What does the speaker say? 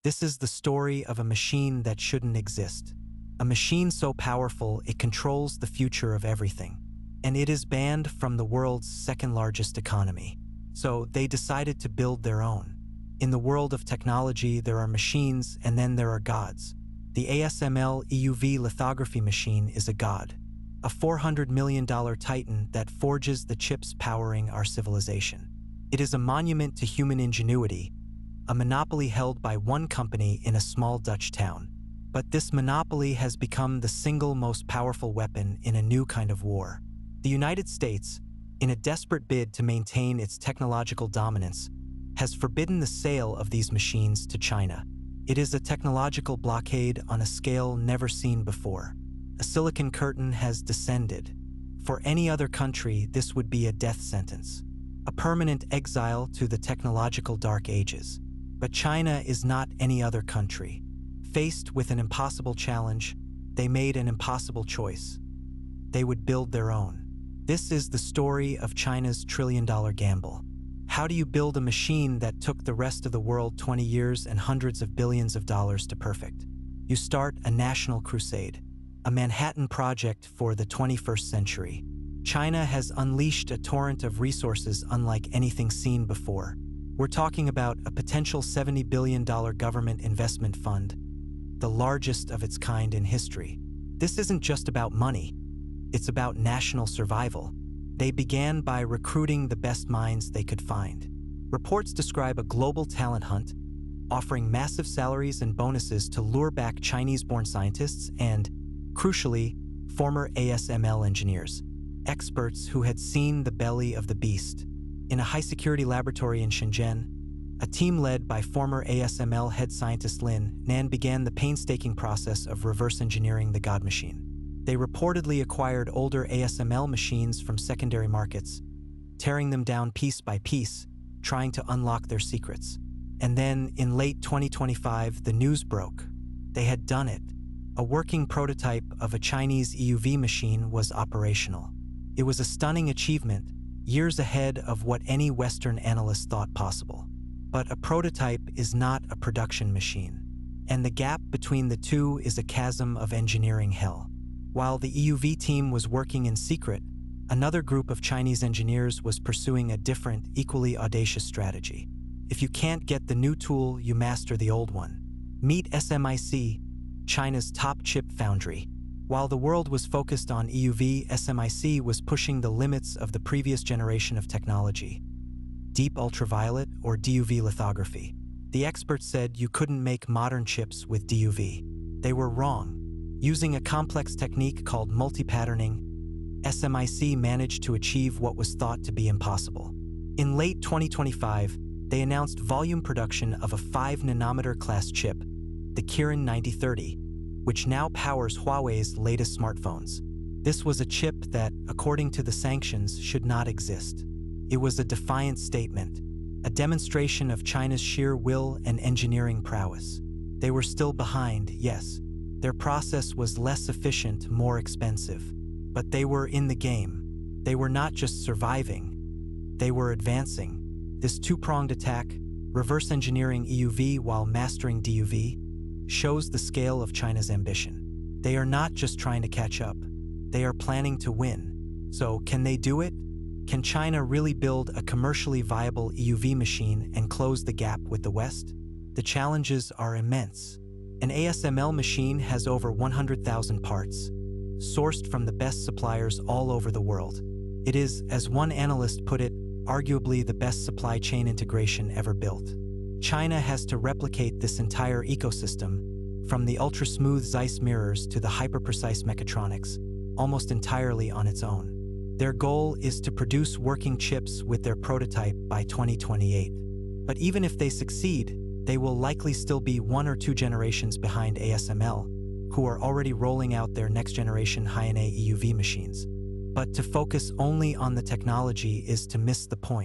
This is the story of a machine that shouldn't exist. A machine so powerful it controls the future of everything. And it is banned from the world's second-largest economy. So they decided to build their own. In the world of technology, there are machines and then there are gods. The ASML EUV lithography machine is a god. A $400 million titan that forges the chips powering our civilization. It is a monument to human ingenuity, a monopoly held by one company in a small Dutch town. But this monopoly has become the single most powerful weapon in a new kind of war. The United States, in a desperate bid to maintain its technological dominance, has forbidden the sale of these machines to China. It is a technological blockade on a scale never seen before. A silicon curtain has descended. For any other country, this would be a death sentence, a permanent exile to the technological dark ages. But China is not any other country. Faced with an impossible challenge, they made an impossible choice. They would build their own. This is the story of China's trillion-dollar gamble. How do you build a machine that took the rest of the world 20 years and hundreds of billions of dollars to perfect? You start a national crusade, a Manhattan Project for the 21st century. China has unleashed a torrent of resources unlike anything seen before. We're talking about a potential $70 billion government investment fund, the largest of its kind in history. This isn't just about money. It's about national survival. They began by recruiting the best minds they could find. Reports describe a global talent hunt, offering massive salaries and bonuses to lure back Chinese-born scientists and, crucially, former ASML engineers, experts who had seen the belly of the beast. In a high-security laboratory in Shenzhen, a team led by former ASML head scientist Lin Nan began the painstaking process of reverse engineering the God machine. They reportedly acquired older ASML machines from secondary markets, tearing them down piece by piece, trying to unlock their secrets. And then, in late 2025, the news broke. They had done it. A working prototype of a Chinese EUV machine was operational. It was a stunning achievement, years ahead of what any Western analyst thought possible. But a prototype is not a production machine. And the gap between the two is a chasm of engineering hell. While the EUV team was working in secret, another group of Chinese engineers was pursuing a different, equally audacious strategy. If you can't get the new tool, you master the old one. Meet SMIC, China's top chip foundry. While the world was focused on EUV, SMIC was pushing the limits of the previous generation of technology. Deep ultraviolet or DUV lithography. The experts said you couldn't make modern chips with DUV. They were wrong. Using a complex technique called multi-patterning, SMIC managed to achieve what was thought to be impossible. In late 2025, they announced volume production of a 5-nanometer class chip, the Kirin 9030, which now powers Huawei's latest smartphones. This was a chip that, according to the sanctions, should not exist. It was a defiant statement, a demonstration of China's sheer will and engineering prowess. They were still behind, yes. Their process was less efficient, more expensive. But they were in the game. They were not just surviving. They were advancing. This two-pronged attack, reverse engineering EUV while mastering DUV, shows the scale of China's ambition. They are not just trying to catch up. They are planning to win. So, can they do it? Can China really build a commercially viable EUV machine and close the gap with the West? The challenges are immense. An ASML machine has over 100,000 parts, sourced from the best suppliers all over the world. It is, as one analyst put it, arguably the best supply chain integration ever built. China has to replicate this entire ecosystem, from the ultra-smooth Zeiss mirrors to the hyper-precise mechatronics, almost entirely on its own. Their goal is to produce working chips with their prototype by 2028. But even if they succeed, they will likely still be 1 or 2 generations behind ASML, who are already rolling out their next-generation high-NA EUV machines. But to focus only on the technology is to miss the point.